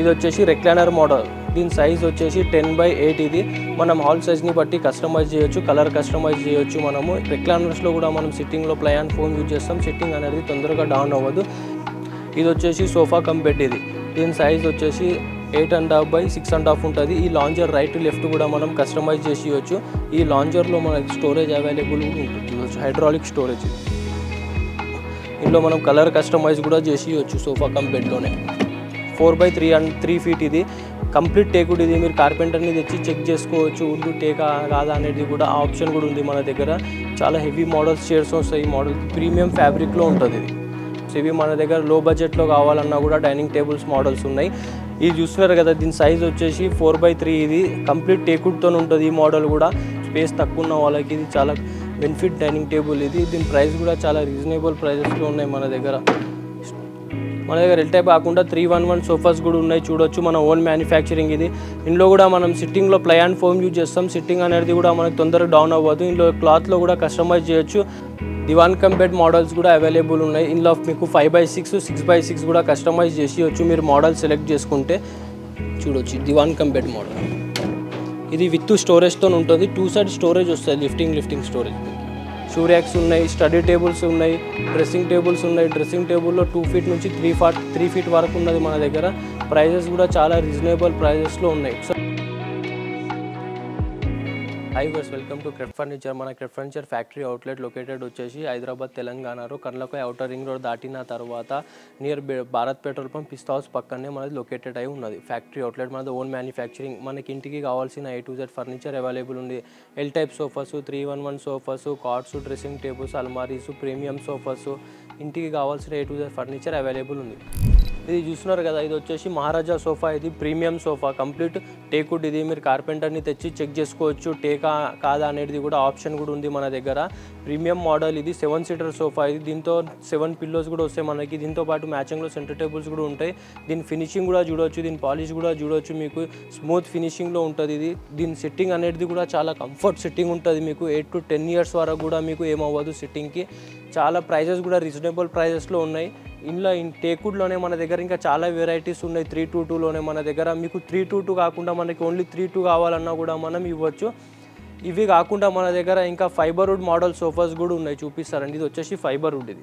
ఇది వచ్చేసి recliner model. దీని సైజ్ వచ్చేసి 10/8. ఇది మనం హాల్ సైజ్ని బట్టి కస్టమైజ్ చేయొచ్చు, కలర్ కస్టమైజ్ చేయొచ్చు. మనము రెక్లైనర్స్లో కూడా మనం సిట్టింగ్లో ప్లై అండ్ ఫోమ్ యూజ్ చేస్తాం. సిట్టింగ్ అనేది తొందరగా డౌన్ అవ్వదు. ఇది వచ్చేసి సోఫా కమ్ బెడ్. ఇది దీని సైజ్ వచ్చేసి 8.5/6.5 ఉంటుంది. ఈ లాంజర్ రైట్ లెఫ్ట్ కూడా మనం కస్టమైజ్ చేసేయచ్చు. ఈ లాంజర్లో మనకి స్టోరేజ్ అవైలబుల్ ఉంటుంది, హైడ్రాలిక్ స్టోరేజ్. ఇందులో మనం కలర్ కస్టమైజ్ కూడా చేసేయచ్చు సోఫా కమ్ బెడ్లోనే. 4/3 ఫీట్. ఇది కంప్లీట్ టేకుడ్. ఇది మీరు కార్పెంటర్ని తెచ్చి చెక్ చేసుకోవచ్చు, వుడ్ టేకా కాదా అనేది కూడా ఆప్షన్ కూడా ఉంది మన దగ్గర. చాలా హెవీ మోడల్స్ చైర్స్ వస్తాయి. ఈ మోడల్ ప్రీమియం ఫ్యాబ్రిక్లో ఉంటుంది. ఇది సో ఇవి మన దగ్గర లో బడ్జెట్లో కావాలన్నా కూడా డైనింగ్ టేబుల్స్ మోడల్స్ ఉన్నాయి. ఇది చూస్తున్నారు కదా, దీని సైజ్ వచ్చేసి 4/3. ఇది కంప్లీట్ టేకుడ్తో ఉంటుంది. ఈ మోడల్ కూడా స్పేస్ తక్కువ ఉన్న వాళ్ళకి ఇది చాలా బెనిఫిట్ డైనింగ్ టేబుల్. ఇది దీని ప్రైస్ కూడా చాలా రీజనబుల్ ప్రైజెస్లో ఉన్నాయి మన దగ్గర. ఎల్ టైప్ కాకుండా 311 సోఫాస్ కూడా ఉన్నాయి, చూడొచ్చు. మన ఓన్ మ్యానుఫ్యాక్చరింగ్ ఇది. ఇందులో కూడా మనం సిట్టింగ్లో ప్లై అండ్ ఫోమ్ యూజ్ చేస్తాం. సిట్టింగ్ అనేది కూడా మనకు తొందరగా డౌన్ అవ్వదు. ఇందులో క్లాత్లో కూడా కస్టమైజ్ చేయొచ్చు. దివాన్ కమ్ బెడ్ మోడల్స్ కూడా అవైలబుల్ ఉన్నాయి. ఇందులో మీకు 5/6, 6/6 కూడా కస్టమైజ్ చేసేయచ్చు. మీరు మోడల్ సెలెక్ట్ చేసుకుంటే చూడొచ్చు. దివాన్ కమ్ బెడ్ మోడల్ ఇది విత్ స్టోరేజ్తో ఉంటుంది. 2 సైడ్ స్టోరేజ్ వస్తుంది, లిఫ్టింగ్ స్టోరేజ్. షూ ర్యాక్స్ ఉన్నాయి, స్టడీ టేబుల్స్ ఉన్నాయి, డ్రెస్సింగ్ టేబుల్స్ ఉన్నాయి. డ్రెస్సింగ్ టేబుల్లో 2 ఫీట్ నుంచి 3 ఫీట్ వరకు ఉన్నది మన దగ్గర. ప్రైజెస్ కూడా చాలా రీజనబుల్ ప్రైజెస్లో ఉన్నాయి. Hi guys, welcome to craft furniture. మన craft furniture factory outlet located వచ్చేసి హైదరాబాద్ తెలంగాణలో కర్లకోయ అవుటర్ రింగ్ రోడ్ దాటిన తర్వాత near Bharat petrol pump Pista house పక్కనే మనది లొకేటెడ్ అయి ఉన్నది ఫ్యాక్టరీ అవుట్లెట్. మనది ఓన్ మ్యానుఫ్యాక్చరింగ్. మనకి ఇంటికి కావాల్సిన A to Z furniture available ఉంది. L type sofas, 311 sofas, cots, dressing tables, అల్మారీస్, ప్రీమియం సోఫాస్, ఇంటికి కావాల్సిన A to Z furniture available ఉంది. ఇది చూస్తున్నారు కదా, ఇది వచ్చేసి మహారాజా సోఫా. ఇది ప్రీమియం సోఫా, కంప్లీట్ టేకుడ్. ఇది మీరు కార్పెంటర్ని తెచ్చి చెక్ చేసుకోవచ్చు, టేకా కాదా అనేది కూడా ఆప్షన్ కూడా ఉంది మన దగ్గర. Premium model. ఇది 7 సీటర్ సోఫా. ఇది దీంతో 7 పిల్లోస్ కూడా వస్తాయి మనకి. దీంతో పాటు మ్యాచింగ్లో సెంటర్ టేబుల్స్ కూడా ఉంటాయి. దీని ఫినిషింగ్ కూడా చూడవచ్చు, దీని పాలిష్ కూడా చూడవచ్చు. మీకు స్మూత్ ఫినిషింగ్లో ఉంటుంది. ఇది దీని సిట్టింగ్ అనేది కూడా చాలా కంఫర్ట్ సిట్టింగ్ ఉంటుంది. మీకు 8 to 10 ఇయర్స్ వరకు కూడా మీకు ఏమవ్వదు సిట్టింగ్కి. చాలా ప్రైజెస్ కూడా రీజనబుల్ ప్రైజెస్లో ఉన్నాయి. ఇందులో టేకుడ్లోనే మన దగ్గర ఇంకా చాలా వెరైటీస్ ఉన్నాయి. 322లోనే మన దగ్గర మీకు 322 కాకుండా మనకి ఓన్లీ 32 కావాలన్నా కూడా మనం ఇవ్వచ్చు. ఇవి కాకుండా మన దగ్గర ఇంకా ఫైబర్వుడ్ మోడల్ సోఫాస్ కూడా ఉన్నాయి, చూపిస్తారండి. ఇది వచ్చేసి ఫైబర్వుడ్.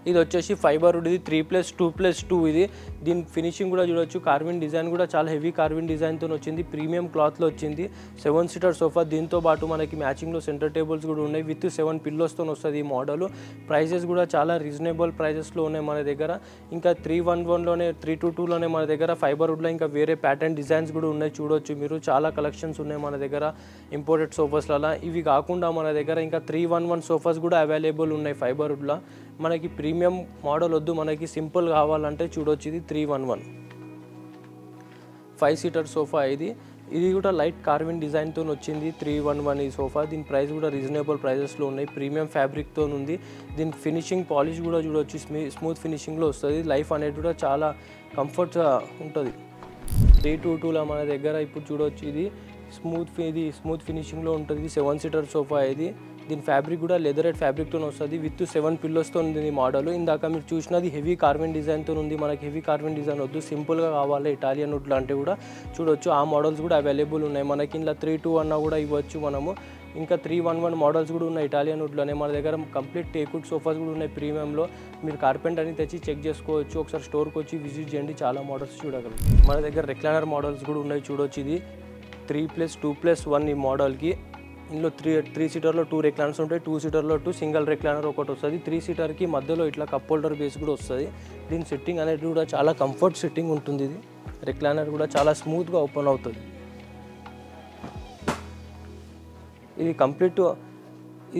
ఇది వచ్చేసి ఫైబర్వుడ్. ఇది 3+2+2. ఇది దీని ఫినిషింగ్ కూడా చూడవచ్చు. కార్విన్ డిజైన్ కూడా చాలా హెవీ కార్విన్ డిజైన్తో వచ్చింది. ప్రీమియం క్లాత్లో వచ్చింది. 7 సీటర్ సోఫా. దీంతో పాటు మనకి మ్యాచింగ్లో సెంటర్ టేబుల్స్ కూడా ఉన్నాయి. విత్ 7 పిల్లోస్తో వస్తుంది ఈ మోడల్. ప్రైజెస్ కూడా చాలా రీజనబుల్ ప్రైజెస్లో ఉన్నాయి మన దగ్గర. ఇంకా 311లోనే 322లోనే మన దగ్గర ఫైబర్వుడ్లో ఇంకా వేరే ప్యాటర్న్ డిజైన్స్ కూడా ఉన్నాయి, చూడవచ్చు మీరు. చాలా కలెక్షన్స్ ఉన్నాయి మన దగ్గర ఇంపోర్టెడ్ సోఫాస్లలో. ఇవి కాకుండా మన దగ్గర ఇంకా 311 సోఫాస్ కూడా అవైలబుల్ ఉన్నాయి ఫైబర్వుడ్లో. మనకి ప్రీమియం మోడల్ వద్దు, మనకి సింపుల్ కావాలంటే చూడొచ్చు. ఇది 311 5 సీటర్ సోఫా. ఇది కూడా లైట్ కార్విన్ డిజైన్తో వచ్చింది 311 ఈ సోఫా. దీని ప్రైస్ కూడా రీజనబుల్ ప్రైజెస్లో ఉన్నాయి. ప్రీమియం ఫ్యాబ్రిక్తో ఉంది. దీని ఫినిషింగ్ పాలిష్ కూడా చూడవచ్చు, స్మూత్ ఫినిషింగ్లో వస్తుంది. లైఫ్ అనేది కూడా చాలా కంఫర్ట్గా ఉంటుంది. 322లో మన దగ్గర ఇప్పుడు చూడవచ్చు. ఇది స్మూత్ ఫినిషింగ్లో ఉంటుంది. 7 సీటర్ సోఫా. దీని ఫ్యాబ్రిక్ కూడా లెదరేట్ ఫ్యాబ్రిక్తో వస్తుంది. విత్ 7 పిల్లోస్తో ఉంది ఈ మోడల్. ఇందాక మీరు చూసినది హెవీ కార్విన్ డిజైన్తో ఉంది. మనకి హెవీ కార్విన్ డిజైన్ వద్దు, సింపుల్గా కావాలి ఇటాలియన్ వుడ్ లాంటివి కూడా చూడవచ్చు. ఆ మోడల్స్ కూడా అవైలబుల్ ఉన్నాయి మనకి. ఇందులో 321 కూడా ఇవ్వచ్చు మనము. ఇంకా 311 మోడల్స్ కూడా ఉన్నాయి ఇటాలియన్ వుడ్లోనే. మన దగ్గర కంప్లీట్ టేకుడ్ సోఫాస్ కూడా ఉన్నాయి ప్రీమియంలో. మీరు కార్పెంటర్ని తెచ్చి చెక్ చేసుకోవచ్చు. ఒకసారి స్టోర్కి వచ్చి విజిట్ చేయండి, చాలా మోడల్స్ చూడగలరు. మన దగ్గర రెక్లైనర్ మోడల్స్ కూడా ఉన్నాయి, చూడవచ్చు. ఇది 3+2+1 ఈ మోడల్కి. ఇందులో 3 సీటర్లో 2 రెక్లైనర్స్ ఉంటాయి. 2 సీటర్లో 2 సింగిల్ రెక్లైనర్ ఒకటి వస్తుంది. 3 సీటర్కి మధ్యలో ఇట్లా కప్ హోల్డర్ బేస్ కూడా వస్తుంది. దీని సిట్టింగ్ అనేది కూడా చాలా కంఫర్ట్ సిట్టింగ్ ఉంటుంది. ఇది రెక్లైనర్ కూడా చాలా స్మూత్గా ఓపెన్ అవుతుంది. ఇది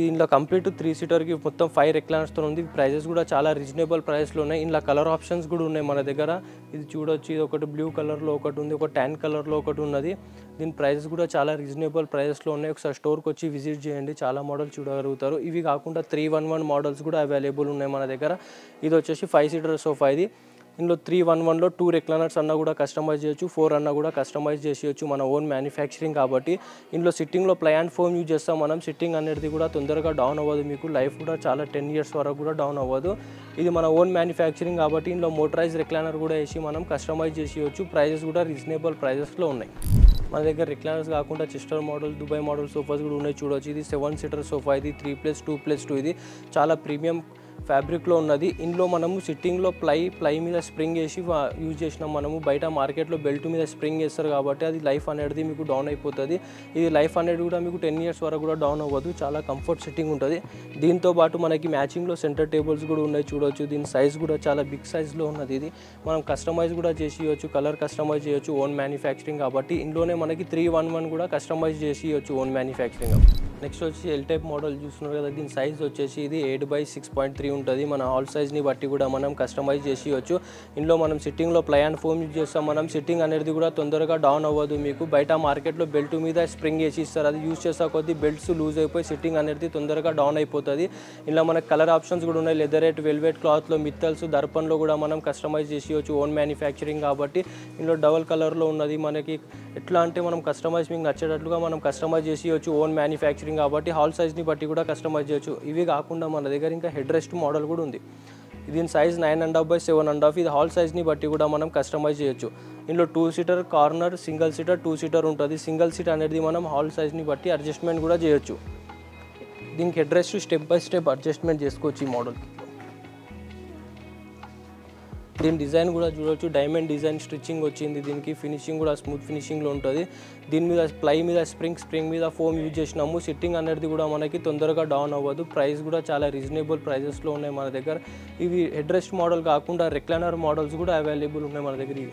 ఇందులో కంప్లీట్ 3 సీటర్కి మొత్తం 5 రెక్లైనర్స్తో ఉంది. ప్రైజెస్ కూడా చాలా రీజనబుల్ ప్రైస్లో ఉన్నాయి. ఇందులో కలర్ ఆప్షన్స్ కూడా ఉన్నాయి మన దగ్గర. ఇది చూడొచ్చు. ఇది ఒకటి బ్లూ కలర్లో ఒకటి ఉంది, ఒక ట్యాన్ కలర్లో ఒకటి ఉన్నది. దీని ప్రైజెస్ కూడా చాలా రీజనబుల్ ప్రైజెస్లో ఉన్నాయి. ఒకసారి స్టోర్కి వచ్చి విజిట్ చేయండి, చాలా మోడల్స్ చూడగలుగుతారు. ఇవి కాకుండా 311 మోడల్స్ కూడా అవైలబుల్ ఉన్నాయి మన దగ్గర. ఇది వచ్చేసి 5 సీటర్ సోఫా. ఇందులో 311లో 2 రెక్లైనర్స్ అన్న కూడా కస్టమైజ్ చేయొచ్చు, 4 అన్న కూడా కస్టమైజ్ చేసేయచ్చు, మన ఓన్ మ్యానుఫ్యాక్చరింగ్ కాబట్టి. ఇందులో సిట్టింగ్లో ప్లై అండ్ ఫోమ్ యూజ్ చేస్తాం మనం. సిట్టింగ్ అనేది కూడా తొందరగా డౌన్ అవ్వదు, మీకు లైఫ్ కూడా చాలా 10 years వరకు కూడా డౌన్ అవ్వదు. ఇది మన ఓన్ మ్యానుఫ్యాక్చరింగ్ కాబట్టి ఇందులో మోటరైజ్ రెక్లైనర్ కూడా వేసి మనం కస్టమైజ్ చేసేయచ్చు. ప్రైజెస్ కూడా రీజనబుల్ ప్రైజెస్లో ఉన్నాయి. మన దగ్గర రెక్లైనర్స్ కాకుండా Chester model, Dubai model sofas కూడా ఉన్నాయి చూడవచ్చు. ఇది 7-seater సోఫా, ఇది 3+2+2, ఇది చాలా ప్రీమియం ఫ్యాబ్రిక్లో ఉన్నది. ఇందులో మనము సిట్టింగ్లో ప్లై మీద స్ప్రింగ్ వేసి యూజ్ చేసినాం మనము. బయట మార్కెట్లో బెల్ట్ మీద స్ప్రింగ్ వేస్తారు కాబట్టి అది లైఫ్ అనేది మీకు డౌన్ అయిపోతుంది. ఇది లైఫ్ అనేది కూడా మీకు 10 years వరకు కూడా డౌన్ అవ్వదు, చాలా కంఫర్ట్ సిట్టింగ్ ఉంటుంది. దీంతో పాటు మనకి మ్యాచింగ్లో సెంటర్ టేబుల్స్ కూడా ఉన్నాయి చూడవచ్చు. దీని సైజ్ కూడా చాలా బిగ్ సైజ్లో ఉన్నది. ఇది మనం కస్టమైజ్ కూడా చేసేయచ్చు, కలర్ కస్టమైజ్ చేయొచ్చు, ఓన్ మ్యానుఫ్యాక్చరింగ్ కాబట్టి. ఇందులోనే మనకి 311 కూడా కస్టమైజ్ చేసేయచ్చు ఓన్ మ్యానుఫ్యాక్చరింగ్. నెక్స్ట్ వచ్చి ఎల్ టైప్ మోడల్ చూస్తున్నారు కదా, దీని సైజ్ వచ్చేసి ఇది 8/6.3 ఉంటుంది. మన హాల్ సైజ్ని బట్టి కూడా మనం కస్టమైజ్ చేసేయచ్చు. ఇందులో మనం సిట్టింగ్లో ప్లై అండ్ ఫోమ్ యూజ్ చేస్తాం మనం. సిట్టింగ్ అనేది కూడా తొందరగా డౌన్ అవ్వదు మీకు. బయట మార్కెట్లో బెల్ట్ మీద స్ప్రింగ్ వేసి ఇస్తారు, అది యూజ్ చేసే కొద్దీ బెల్ట్స్ లూజ్ అయిపోయి సిట్టింగ్ అనేది తొందరగా డౌన్ అయిపోతుంది. ఇలా మనకు కలర్ ఆప్షన్స్ కూడా ఉన్నాయి. లెదరేట్, వెల్వెట్ క్లాత్లో, మిత్తల్స్, దర్పన్లో కూడా మనం కస్టమైజ్ చేసేయచ్చు ఓన్ మ్యానుఫ్యాక్చరింగ్ కాబట్టి. ఇందులో డబల్ కలర్లో ఉన్నది. మనకి ఎట్లా అంటే మనం కస్టమైజ్ మీకు నచ్చేటట్లుగా మనం కస్టమైజ్ చేసేయచ్చు ఓన్ మ్యానుఫ్యాక్చరింగ్ కాబట్టి. హాల్ సైజ్ని బట్టి కూడా కస్టమైజ్ చేయొచ్చు. ఇవి కాకుండా మన దగ్గర ఇంకా హెడ్ రెస్ట్ మోడల్ కూడా ఉంది. దీని సైజ్ 9.5/7.5. ఇది హాల్ సైజ్ని బట్టి కూడా మనం కస్టమైజ్ చేయొచ్చు. ఇందులో 2-seater corner, single seater, 2-seater ఉంటుంది. సింగిల్ సీట్ అనేది మనం హాల్ సైజ్ని బట్టి అడ్జస్ట్మెంట్ కూడా చేయొచ్చు. దీనికి head rest step by step adjustment చేసుకోవచ్చు ఈ మోడల్కి. దీని డిజైన్ కూడా చూడవచ్చు, డైమండ్ డిజైన్ స్టిచ్చింగ్ వచ్చింది. దీనికి ఫినిషింగ్ కూడా స్మూత్ ఫినిషింగ్లో ఉంటుంది. దీని మీద ప్లై మీద స్ప్రింగ్ మీద ఫోమ్ యూజ్ చేసినాము. సిట్టింగ్ అనేది కూడా మనకి తొందరగా డౌన్ అవ్వదు. ప్రైస్ కూడా చాలా రీజనబుల్ ప్రైజెస్లో ఉన్నాయి మన దగ్గర. ఇవి హెడ్ రెస్ట్ మోడల్ కాకుండా రెక్లైనర్ మోడల్స్ కూడా అవైలబుల్ ఉన్నాయి మన దగ్గర.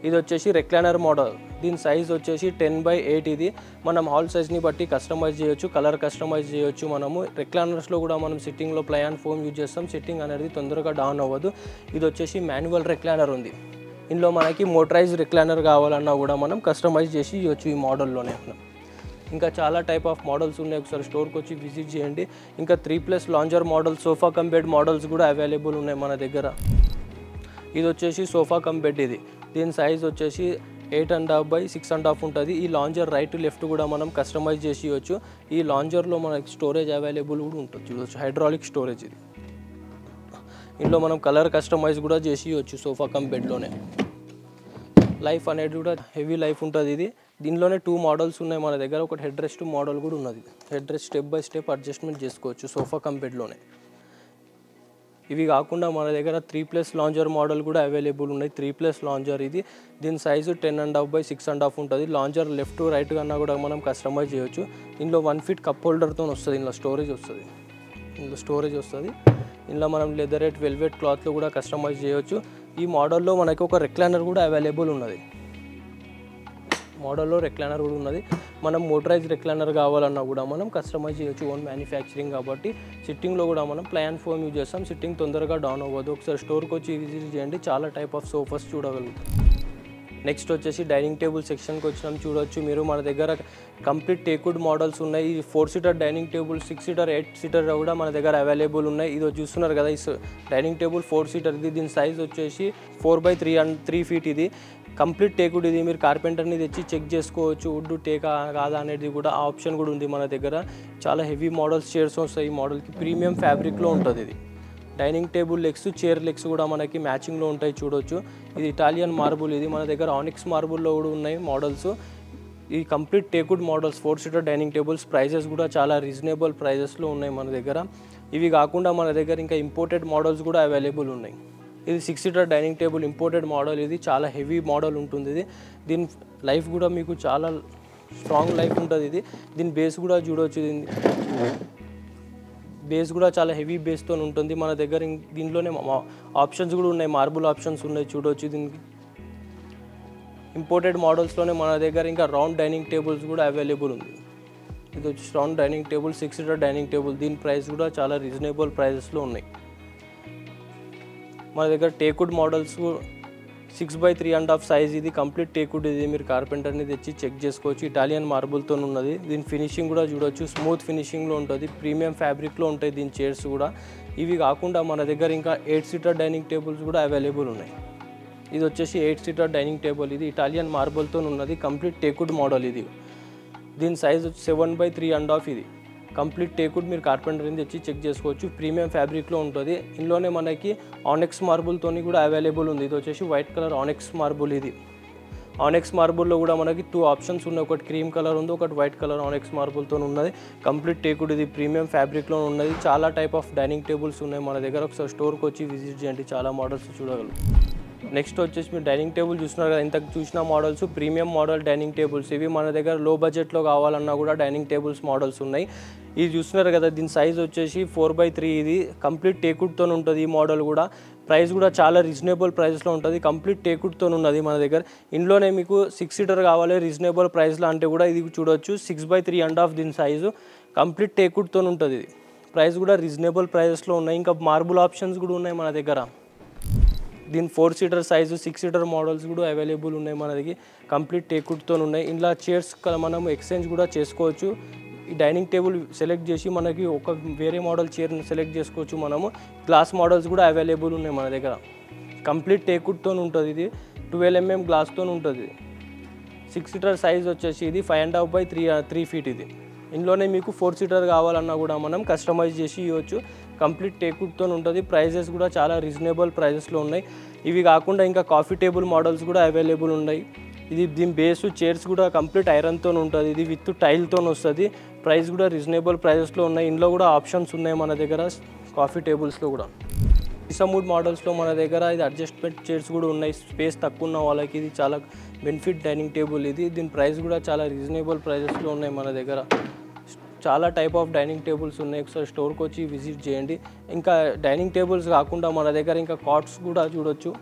ఇది వచ్చేసి రెక్లైనర్ మోడల్. దీని సైజ్ వచ్చేసి 10/8. ఇది మనం హాల్ సైజ్ని బట్టి కస్టమైజ్ చేయొచ్చు, కలర్ కస్టమైజ్ చేయొచ్చు. మనము రెక్లైనర్స్లో కూడా మనం సిట్టింగ్లో ప్లై అండ్ ఫోమ్ యూజ్ చేస్తాం. సిట్టింగ్ అనేది తొందరగా డౌన్ అవ్వదు. ఇది వచ్చేసి మాన్యువల్ రెక్లైనర్ ఉంది. ఇందులో మనకి మోటరైజ్ రెక్లైనర్ కావాలన్నా కూడా మనం కస్టమైజ్ చేసి ఇవ్వచ్చు ఈ మోడల్లోనే. ఇంకా చాలా టైప్ ఆఫ్ మోడల్స్ ఉన్నాయి, ఒకసారి స్టోర్కి వచ్చి విజిట్ చేయండి. ఇంకా 3+ lounger models, sofa cum bed models కూడా అవైలబుల్ ఉన్నాయి మన దగ్గర. ఇది వచ్చేసి సోఫా కమ్ బెడ్. ఇది దీని సైజ్ వచ్చేసి 8.5/6.5 ఉంటుంది. ఈ లాంజర్ రైట్ లెఫ్ట్ కూడా మనం కస్టమైజ్ చేసేయచ్చు. ఈ లాంజర్లో మనకి స్టోరేజ్ అవైలబుల్ కూడా ఉంటుంది చూడవచ్చు, హైడ్రాలిక్ స్టోరేజ్. ఇది ఇందులో మనం కలర్ కస్టమైజ్ కూడా చేసేయచ్చు సోఫా కమ్ బెడ్లోనే. లైఫ్ అనేది కూడా హెవీ లైఫ్ ఉంటుంది. ఇది దీనిలోనే 2 మోడల్స్ ఉన్నాయి మన దగ్గర. ఒకటి హెడ్ రెస్ట్ మోడల్ కూడా ఉన్నది. Head rest step by step adjustment చేసుకోవచ్చు సోఫా కమ్ బెడ్లోనే. ఇవి కాకుండా మన దగ్గర 3+ లాంజర్ మోడల్ కూడా అవైలబుల్ ఉన్నాయి. 3+ లాంజర్ ఇది. దీని సైజు 10.5/6.5 ఉంటుంది. లాంజర్ లెఫ్ట్ రైట్ కన్నా కూడా మనం కస్టమైజ్ చేయొచ్చు. ఇందులో 1 feet కప్ హోల్డర్తో వస్తుంది. ఇందులో స్టోరేజ్ వస్తుంది. ఇందులో మనం లెదరేట్, వెల్వెట్ క్లాత్లో కూడా కస్టమైజ్ చేయొచ్చు. ఈ మోడల్లో మనకి ఒక రెక్లైనర్ కూడా అవైలబుల్ ఉన్నది. మనం మోటరైజ్ రెక్లైనర్ కావాలన్నా కూడా మనం కస్టమైజ్ చేయొచ్చు ఓన్ మ్యానుఫ్యాక్చరింగ్ కాబట్టి. సిట్టింగ్లో కూడా మనం ప్లై అండ్ ఫోమ్ యూజ్ చేస్తాం. సిట్టింగ్ తొందరగా డౌన్ అవ్వదు. ఒకసారి స్టోర్కి వచ్చి విజిట్ చేయండి, చాలా టైప్ ఆఫ్ సోఫాస్ చూడగలుగుతాం. నెక్స్ట్ వచ్చేసి డైనింగ్ టేబుల్ సెక్షన్కి వచ్చినాం. చూడవచ్చు మీరు, మన దగ్గర కంప్లీట్ టేక్వుడ్ మోడల్స్ ఉన్నాయి. 4-seater dining table, 6-seater, 8-seater కూడా మన దగ్గర అవైలబుల్ ఉన్నాయి. ఇది చూస్తున్నారు కదా, ఈ డైనింగ్ టేబుల్ 4-seater ఇది. దీని సైజ్ వచ్చేసి 4/3 feet. ఇది కంప్లీట్ టేక్వుడ్. ఇది మీరు కార్పెంటర్ని తెచ్చి చెక్ చేసుకోవచ్చు వుడ్ టేకా కాదా అనేది కూడా ఆప్షన్ కూడా ఉంది మన దగ్గర. చాలా హెవీ మోడల్స్ చైర్స్ వస్తాయి ఈ మోడల్కి. ప్రీమియం ఫ్యాబ్రిక్లో ఉంటుంది ఇది. Dining table legs, chair legs కూడా మనకి మ్యాచింగ్లో ఉంటాయి చూడవచ్చు. ఇది ఇటాలియన్ మార్బుల్. ఇది మన దగ్గర ఆనిక్స్ మార్బుల్లో కూడా ఉన్నాయి మోడల్స్. ఈ complete teakwood models 4-seater dining tables. Prices కూడా చాలా రీజనబుల్ ప్రైజెస్లో ఉన్నాయి మన దగ్గర. ఇవి కాకుండా మన దగ్గర ఇంకా ఇంపోర్టెడ్ మోడల్స్ కూడా అవైలబుల్ ఉన్నాయి. ఇది 6-seater dining table imported model. ఇది చాలా హెవీ మోడల్ ఉంటుంది. ఇది దీని లైఫ్ కూడా మీకు చాలా స్ట్రాంగ్ లైఫ్ ఉంటుంది. ఇది దీని బేస్ కూడా చూడవచ్చు. బేస్ కూడా చాలా హెవీ బేస్తో ఉంటుంది మన దగ్గర. దీనిలోనే ఆప్షన్స్ కూడా ఉన్నాయి, మార్బుల్ ఆప్షన్స్ ఉన్నాయి చూడవచ్చు. దీనికి ఇంపోర్టెడ్ మోడల్స్లోనే మన దగ్గర ఇంకా రౌండ్ డైనింగ్ టేబుల్స్ కూడా అవైలబుల్ ఉంది. ఇది వచ్చి round dining table, 6-seater dining table. దీని ప్రైస్ కూడా చాలా రీజనబుల్ ప్రైజెస్లో ఉన్నాయి మన దగ్గర. Teakwood models 6/3.5 size. ఇది కంప్లీట్ టేక్వుడ్. ఇది మీరు కార్పెంటర్ని తెచ్చి చెక్ చేసుకోవచ్చు. ఇటాలియన్ మార్బుల్తో ఉన్నది. దీని ఫినిషింగ్ కూడా చూడవచ్చు, స్మూత్ ఫినిషింగ్లో ఉంటుంది. ప్రీమియం ఫ్యాబ్రిక్లో ఉంటాయి దీని చైర్స్ కూడా. ఇవి కాకుండా మన దగ్గర ఇంకా 8 సీటర్ డైనింగ్ టేబుల్స్ కూడా అవైలబుల్ ఉన్నాయి. ఇది వచ్చేసి 8 సీటర్ డైనింగ్ టేబుల్. ఇది ఇటాలియన్ మార్బుల్తో ఉన్నది, కంప్లీట్ టేకుడ్ మోడల్. ఇది దీని సైజ్ 7/3.5. ఇది కంప్లీట్ టేకుడ్. మీరు కార్పెంటర్ తెచ్చి చెక్ చేసుకోవచ్చు. ప్రీమియం ఫ్యాబ్రిక్లో ఉంటుంది. ఇందులోనే మనకి ఆనెక్స్ మార్బుల్తో కూడా అవైలబుల్ ఉంది. ఇది వచ్చేసి వైట్ కలర్ ఆనెక్స్ మార్బుల్. ఇది ఆనెక్స్ మార్బుల్లో కూడా మనకి 2 ఆప్షన్స్ ఉన్నాయి. ఒకటి క్రీమ్ కలర్ ఉంది, ఒకటి వైట్ కలర్ ఆనెక్స్ మార్బుల్తో ఉన్నది. Complete teakwood. ఇది ప్రీమియం ఫ్యాబ్రిక్లో ఉన్నది. చాలా టైప్ ఆఫ్ డైనింగ్ టేబుల్స్ ఉన్నాయి మన దగ్గర. ఒకసారి స్టోర్కి వచ్చి విజిట్ చేయండి, చాలా మోడల్స్ చూడగలరు. నెక్స్ట్ వచ్చేసి మీరు డైనింగ్ టేబుల్ చూస్తున్నారు కదా, ఇంతకు చూసిన models premium model dining tables. ఇవి మన దగ్గర లో బడ్జెట్లో కావాలన్నా కూడా డైనింగ్ టేబుల్స్ మోడల్స్ ఉన్నాయి. ఇది చూస్తున్నారు కదా, దీని సైజ్ వచ్చేసి 4/3. ఇది కంప్లీట్ టేకుడ్తో ఉంటుంది. ఈ మోడల్ కూడా ప్రైస్ కూడా చాలా రీజనబుల్ ప్రైస్లో ఉంటుంది. కంప్లీట్ టేకుడ్తో ఉన్నది మన దగ్గర. ఇందులోనే మీకు 6 సీటర్ కావాలి రీజనబుల్ ప్రైస్లో అంటే కూడా ఇది చూడొచ్చు. 6/3.5 దీని సైజు. కంప్లీట్ టేకుడ్తో ఉంటుంది. ఇది ప్రైస్ కూడా రీజనబుల్ ప్రైస్లో ఉన్నాయి. ఇంకా మార్బుల్ ఆప్షన్స్ కూడా ఉన్నాయి మన దగ్గర. దీని 4 సీటర్ సైజు, 6 సీటర్ మోడల్స్ కూడా అవైలబుల్ ఉన్నాయి మన దగ్గర. కంప్లీట్ టేకుడ్తో ఉన్నాయి. ఇలా చైర్స్ మనం ఎక్స్చేంజ్ కూడా చేసుకోవచ్చు. ఈ డైనింగ్ టేబుల్ సెలెక్ట్ చేసి మనకి ఒక వేరే మోడల్ చైర్ని సెలెక్ట్ చేసుకోవచ్చు మనము. గ్లాస్ మోడల్స్ కూడా అవైలబుల్ ఉన్నాయి మన దగ్గర. కంప్లీట్ టేకుడ్తో ఉంటుంది. ఇది 12 mm గ్లాస్తో ఉంటుంది. 6 సీటర్ సైజ్ వచ్చేసి ఇది 5.5/3 ఫీట్. ఇది ఇందులోనే మీకు 4 సీటర్ కావాలన్నా కూడా మనం కస్టమైజ్ చేసి ఇవ్వచ్చు. కంప్లీట్ టేకుడ్తో ఉంటుంది. ప్రైజెస్ కూడా చాలా రీజనబుల్ ప్రైజెస్లో ఉన్నాయి. ఇవి కాకుండా ఇంకా కాఫీ టేబుల్ మోడల్స్ కూడా అవైలబుల్ ఉన్నాయి. ఇది దీని బేస్ చైర్స్ కూడా కంప్లీట్ ఐరన్తో ఉంటుంది. ఇది విత్ టైల్తో వస్తుంది. ప్రైస్ కూడా రీజనబుల్ ప్రైజెస్లో ఉన్నాయి. ఇందులో కూడా ఆప్షన్స్ ఉన్నాయి మన దగ్గర కాఫీ టేబుల్స్లో కూడా. ఇసమూడ్ మోడల్స్లో మన దగ్గర ఇది అడ్జస్ట్మెంట్ చైర్స్ కూడా ఉన్నాయి. స్పేస్ తక్కువ ఉన్న వాళ్ళకి ఇది చాలా బెనిఫిట్ డైనింగ్ టేబుల్. ఇది దీని ప్రైస్ కూడా చాలా రీజనబుల్ ప్రైజెస్లో ఉన్నాయి మన దగ్గర. చాలా టైప్ ఆఫ్ డైనింగ్ టేబుల్స్ ఉన్నాయి. ఒకసారి స్టోర్కి వచ్చి విజిట్ చేయండి. ఇంకా డైనింగ్ టేబుల్స్ కాకుండా మన దగ్గర ఇంకా కాట్స్ కూడా చూడొచ్చు.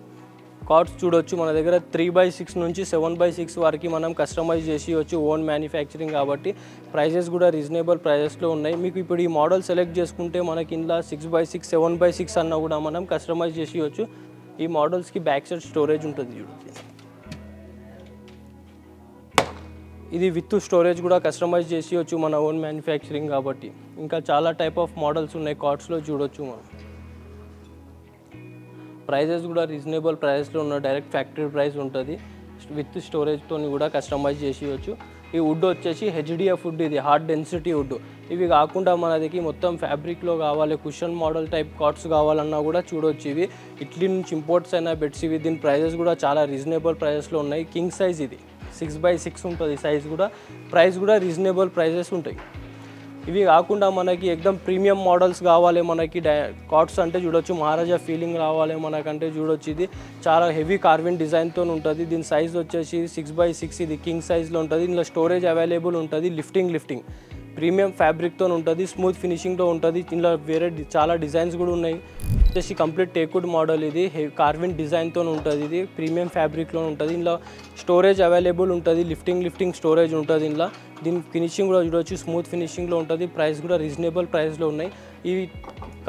మన దగ్గర 3/6 నుంచి 7/6 వరకు మనం కస్టమైజ్ చేసి వచ్చు. ఓన్ మ్యానుఫ్యాక్చరింగ్ కాబట్టి ప్రైజెస్ కూడా రీజనబుల్ ప్రైజెస్లో ఉన్నాయి. మీకు ఇప్పుడు ఈ మోడల్ సెలెక్ట్ చేసుకుంటే మనకి ఇందులో 6/6, 7/6 అన్న కూడా మనం కస్టమైజ్ చేసి వచ్చు. ఈ మోడల్స్కి బ్యాక్ సైడ్ స్టోరేజ్ ఉంటుంది. ఇది విత్ స్టోరేజ్ కూడా కస్టమైజ్ చేసి వచ్చు మన ఓన్ మ్యానుఫ్యాక్చరింగ్ కాబట్టి. ఇంకా చాలా టైప్ ఆఫ్ మోడల్స్ ఉన్నాయి కార్ట్స్లో చూడొచ్చు మనం. ప్రైజెస్ కూడా రీజనబుల్ ప్రైస్లో ఉన్న డైరెక్ట్ ఫ్యాక్టరీ ప్రైస్ ఉంటుంది. విత్ స్టోరేజ్తో కూడా కస్టమైజ్ చేసి వచ్చు. ఈ వుడ్ వచ్చేసి HDF వుడ్. ఇది హార్డ్ డెన్సిటీ వుడ్. ఇవి కాకుండా మనకి మొత్తం ఫ్యాబ్రిక్లో కావాలి, కుషన్ మోడల్ టైప్ కార్ట్స్ కావాలన్నా కూడా చూడొచ్చు. ఇవి ఇటలీ నుంచి ఇంపోర్ట్స్ అయిన బెడ్స్. ఇవి దీని ప్రైజెస్ కూడా చాలా రీజనబుల్ ప్రైజెస్లో ఉన్నాయి. King size. ఇది 6/6 ఉంటుంది సైజ్ కూడా. ప్రైస్ కూడా రీజనబుల్ ప్రైజెస్ ఉంటాయి. ఇవి కాకుండా మనకి ఎక్దమ్ ప్రీమియం మోడల్స్ కావాలి మనకి కార్ట్స్ అంటే చూడొచ్చు. మహారాజా ఫీలింగ్ రావాలి మనకంటే చూడొచ్చు. ఇది చాలా హెవీ కార్విన్ డిజైన్తో ఉంటుంది. దీని సైజ్ వచ్చేసి 6/6. ఇది కింగ్ సైజ్లో ఉంటుంది. ఇందులో స్టోరేజ్ అవైలబుల్ ఉంటుంది. లిఫ్టింగ్ ప్రీమియం ఫ్యాబ్రిక్తో ఉంటుంది. స్మూత్ ఫినిషింగ్తో ఉంటుంది. ఇందులో వేరే చాలా డిజైన్స్ కూడా ఉన్నాయి. వచ్చేసి కంప్లీట్ టేకుడ్ మోడల్. ఇది కార్విన్ డిజైన్తో ఉంటుంది. ఇది ప్రీమియం ఫ్యాబ్రిక్లో ఉంటుంది. ఇందులో స్టోరేజ్ అవైలబుల్ ఉంటుంది. లిఫ్టింగ్ స్టోరేజ్ ఉంటుంది ఇందులో. దీని ఫినిషింగ్ కూడా చూడవచ్చు. స్మూత్ ఫినిషింగ్లో ఉంటుంది. ప్రైస్ కూడా రీజనబుల్ ప్రైస్లో ఉన్నాయి. ఇవి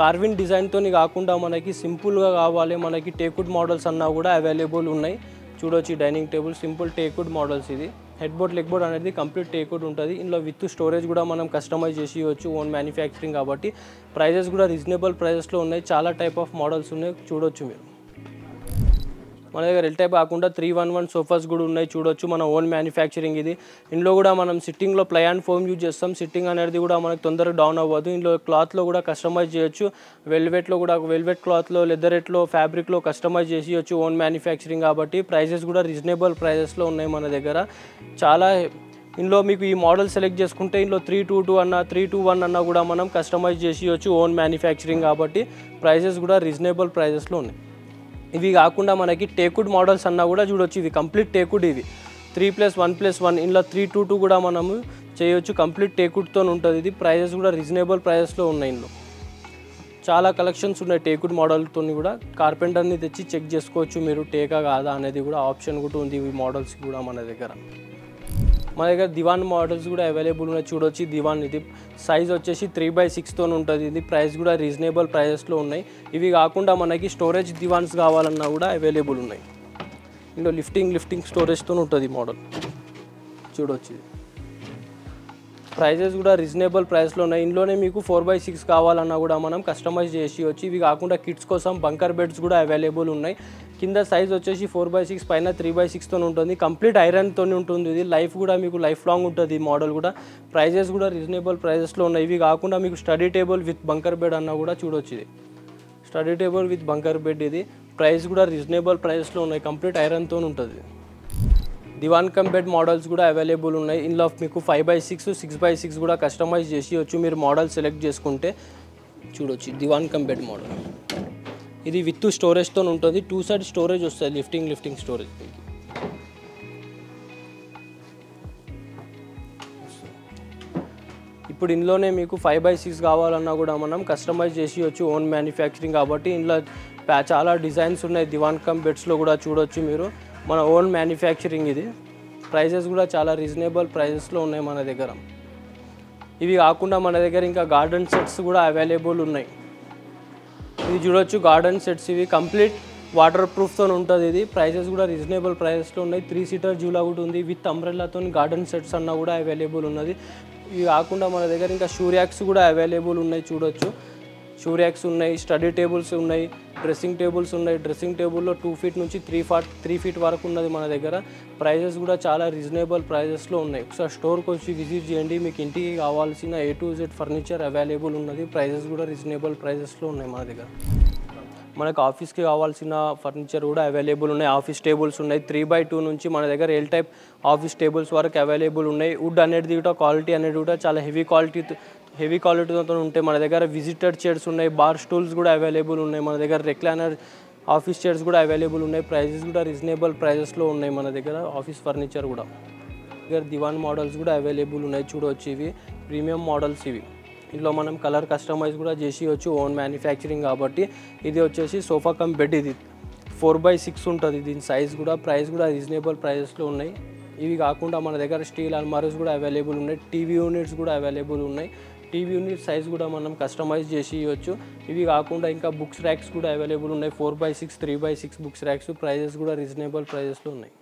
కార్విన్ డిజైన్తో కాకుండా మనకి సింపుల్గా కావాలి మనకి టేకుడ్ మోడల్స్ అన్నా కూడా అవైలబుల్ ఉన్నాయి. చూడొచ్చు ఈ dining table simple teakwood models. ఇది హెడ్ బోర్డ్ లెగ్ బోర్డ్ అనేది కంప్లీట్ టేకుడ్ ఉంటుంది. ఇందులో విత్ స్టోరేజ్ కూడా మనం కస్టమైజ్ చేసి ఇవ్వచ్చు ఓన్ మ్యానుఫ్యాక్చరింగ్ కాబట్టి. ప్రైజెస్ కూడా రీజనబుల్ ప్రైజెస్లో ఉన్నాయి. చాలా టైప్ ఆఫ్ మోడల్స్ ఉన్నాయి చూడొచ్చు మీరు. మన దగ్గర ఎల్ టైప్ కాకుండా 311 సోఫాస్ కూడా ఉన్నాయి చూడొచ్చు. మన ఓన్ మ్యానుఫ్యాక్చరింగ్ ఇది. ఇందులో కూడా మనం సిట్టింగ్లో ప్లై అండ్ ఫోమ్ యూజ్ చేస్తాం. సిట్టింగ్ అనేది కూడా మనకు తొందరగా డౌన్ అవ్వదు. ఇందులో క్లాత్లో కూడా కస్టమైజ్ చేయొచ్చు. వెల్వెట్లో కూడా వెల్వెట్ క్లాత్లో, లెదరెట్లో, ఫ్యాబ్రిక్లో కస్టమైజ్ చేసి ఇవ్వచ్చు ఓన్ మ్యానుఫ్యాక్చరింగ్ కాబట్టి. ప్రైజెస్ కూడా రీజనబుల్ ప్రైజెస్లో ఉన్నాయి మన దగ్గర. చాలా ఇందులో మీకు ఈ మోడల్ సెలెక్ట్ చేసుకుంటే ఇందులో 322 అన్న 321 అన్న కూడా మనం కస్టమైజ్ చేసి ఇవ్వచ్చు ఓన్ మ్యానుఫ్యాక్చరింగ్ కాబట్టి. ప్రైజెస్ కూడా రీజనబుల్ ప్రైజెస్లో ఉన్నాయి. ఇవి కాకుండా మనకి టేకుడ్ మోడల్స్ అన్నా కూడా చూడొచ్చు. ఇవి కంప్లీట్ టేకుడ్. ఇవి 3+1+1 ఇందులో 322 కూడా మనము చేయొచ్చు. కంప్లీట్ టేకుడ్తో ఉంటుంది. ఇది ప్రైజెస్ కూడా రీజనబుల్ ప్రైజెస్లో ఉన్నాయి. ఇందులో చాలా కలెక్షన్స్ ఉన్నాయి టేకుడ్ మోడల్తో కూడా. కార్పెంటర్ని తెచ్చి చెక్ చేసుకోవచ్చు మీరు టేకా కాదా అనేది కూడా ఆప్షన్ కూడా ఉంది ఈ మోడల్స్ కూడా మన దగ్గర. మన దగ్గర దివాన్ మోడల్స్ కూడా అవైలబుల్ ఉన్నాయి చూడొచ్చు. దివాన్ ఇది సైజ్ వచ్చేసి 3/6తో ఉంటుంది. ఇది ప్రైస్ కూడా రీజనబుల్ ప్రైజెస్లో ఉన్నాయి. ఇవి కాకుండా మనకి స్టోరేజ్ దివాన్స్ కావాలన్నా కూడా అవైలబుల్ ఉన్నాయి. ఇందులో లిఫ్టింగ్ స్టోరేజ్తో ఉంటుంది మోడల్ చూడొచ్చు. ప్రైజెస్ కూడా రీజనబుల్ ప్రైస్లో ఉన్నాయి. ఇందులోనే మీకు 4x6 కావాలన్నా కూడా మనం కస్టమైజ్ చేసి వచ్చి. ఇవి కాకుండా కిడ్స్ కోసం బంకర్ బెడ్స్ కూడా అవైలబుల్ ఉన్నాయి. కింద సైజ్ వచ్చేసి 4x6, పైన 3x6తో ఉంటుంది. కంప్లీట్ ఐరన్తో ఉంటుంది. ఇది లైఫ్ కూడా మీకు లైఫ్ లాంగ్ ఉంటుంది. ఈ మోడల్ కూడా ప్రైజెస్ కూడా రీజనబుల్ ప్రైజెస్లో ఉన్నాయి. ఇవి కాకుండా మీకు study table with bunker bed అన్నా కూడా చూడొచ్చు. ఇది study table with bunker bed. ఇది ప్రైస్ కూడా రీజనబుల్ ప్రైస్లో ఉన్నాయి. కంప్లీట్ ఐరన్తో ఉంటుంది. దివాన్ కమ్ బెడ్ మోడల్స్ కూడా అవైలబుల్ ఉన్నాయి. ఇందులో మీకు 5x6, 6x6 కూడా కస్టమైజ్ చేసి వచ్చు. మీరు మోడల్ సెలెక్ట్ చేసుకుంటే చూడొచ్చు. దివాన్ కమ్ బెడ్ మోడల్ ఇది విత్ స్టోరేజ్తో ఉంటుంది. 2 సైడ్ స్టోరేజ్ వస్తుంది. Lifting storage. ఇప్పుడు ఇందులోనే మీకు 5x6 కావాలన్నా కూడా మనం కస్టమైజ్ చేసి వచ్చు. ఓన్ మ్యానుఫ్యాక్చరింగ్ కాబట్టి ఇందులో చాలా డిజైన్స్ ఉన్నాయి. దివాన్ కమ్ బెడ్స్లో కూడా చూడొచ్చు మీరు. మన ఓన్ మ్యానుఫ్యాక్చరింగ్ ఇది. ప్రైజెస్ కూడా చాలా రీజనబుల్ ప్రైజెస్లో ఉన్నాయి మన దగ్గర. ఇవి కాకుండా మన దగ్గర ఇంకా గార్డెన్ సెట్స్ కూడా అవైలబుల్ ఉన్నాయి. ఇది చూడొచ్చు గార్డెన్ సెట్స్. ఇవి కంప్లీట్ వాటర్ ప్రూఫ్తో ఉంటుంది. ఇది ప్రైజెస్ కూడా రీజనబుల్ ప్రైజెస్లో ఉన్నాయి. 3 సీటర్ జూలా కూడా ఉంది. విత్ అంబ్రెల్లాతో గార్డెన్ సెట్స్ అన్న కూడా అవైలబుల్ ఉన్నది. ఇవి కాకుండా మన దగ్గర ఇంకా షూర్యాక్స్ కూడా అవైలబుల్ ఉన్నాయి. చూడొచ్చు షూర్యాక్స్ ఉన్నాయి. స్టడీ టేబుల్స్ ఉన్నాయి. డ్రెస్సింగ్ టేబుల్స్ ఉన్నాయి. డ్రెస్సింగ్ టేబుల్లో 2 ఫీట్ నుంచి 3 ఫీట్ వరకు ఉన్నది మన దగ్గర. ప్రైజెస్ కూడా చాలా రీజనబుల్ ప్రైజెస్లో ఉన్నాయి. ఒకసారి స్టోర్కి వచ్చి విజిట్ చేయండి. మీకు ఇంటికి కావాల్సిన A to Z furniture available ఉన్నది. ప్రైజెస్ కూడా రీజనబుల్ ప్రైజెస్లో ఉన్నాయి మన దగ్గర. మనకు ఆఫీస్కి కావాల్సిన ఫర్నిచర్ కూడా అవైలబుల్ ఉన్నాయి. ఆఫీస్ టేబుల్స్ ఉన్నాయి. 3x2 నుంచి మన దగ్గర ఎల్ టైప్ ఆఫీస్ టేబుల్స్ వరకు అవైలబుల్ ఉన్నాయి. వుడ్ అనేది కూడా క్వాలిటీ అనేది కూడా చాలా హెవీ క్వాలిటీతో ఉంటాయి మన దగ్గర. విజిటర్ చైర్స్ ఉన్నాయి. బార్ స్టూల్స్ కూడా అవైలబుల్ ఉన్నాయి మన దగ్గర. రెక్లైనర్ ఆఫీస్ చైర్స్ కూడా అవైలబుల్ ఉన్నాయి. ప్రైజెస్ కూడా రీజనబుల్ ప్రైజెస్లో ఉన్నాయి మన దగ్గర. ఆఫీస్ ఫర్నిచర్ కూడా దగ్గర దివాన్ మోడల్స్ కూడా అవైలబుల్ ఉన్నాయి. చూడవచ్చు ఇవి ప్రీమియం మోడల్స్. ఇవి ఇందులో మనం కలర్ కస్టమైజ్ కూడా చేసి వచ్చు. ఓన్ మ్యానుఫ్యాక్చరింగ్ కాబట్టి. ఇది వచ్చేసి సోఫా కమ్ బెడ్. ఇది 4x6 ఉంటుంది. దీని సైజ్ కూడా ప్రైస్ కూడా రీజనబుల్ ప్రైజెస్లో ఉన్నాయి. ఇవి కాకుండా మన దగ్గర స్టీల్ అల్మారీస్ కూడా అవైలబుల్ ఉన్నాయి. టీవీ యూనిట్స్ కూడా అవైలబుల్ ఉన్నాయి. టీవీ యూనిట్ సైజ్ కూడా మనం కస్టమైజ్ చేసి ఇవ్వచ్చు. ఇవి కాకుండా ఇంకా బుక్స్ ర్యాక్స్ కూడా అవైలబుల్ ఉన్నాయి. 4x6, 3x6 books racks. Prices కూడా రీజనబుల్ ప్రైజెస్లో ఉన్నాయి.